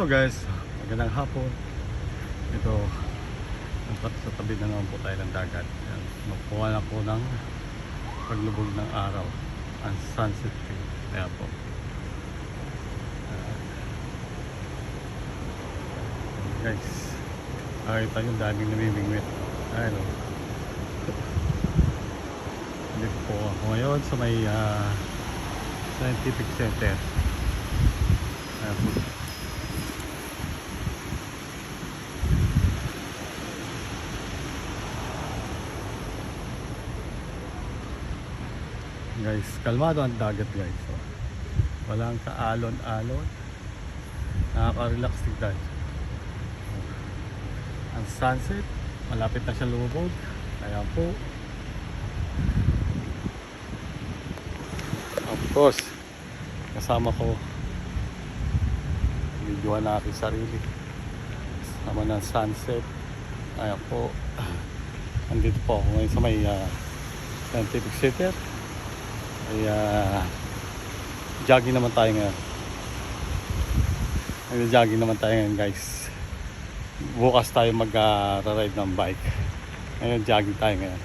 Hello guys, magandang hapon. Ito, sa tabi na naman po tayo ng dagat. Yan, magkuha na po ng paglubog ng araw, ang sunset view. Kaya po guys, nakita yung daming namimingwit. Ayun o, dito po ako ngayon sa may scientific center. Ayan po. Guys, kalmado ang dagat guys. So, walang kaalon-alon. Nakaka-relax tignan. Ang sunset, malapit na siya lumubog. Kaya po. Of course, kasama ko. Videoan na aking sarili. Kasama ng sunset. Kaya po. Andito po ako ngayon sa may scientific center. Kaya jogging naman tayo ngayon. Jogging naman tayo ngayon guys. Bukas tayo mag-ride ng bike. Ngayon jogging tayo ngayon.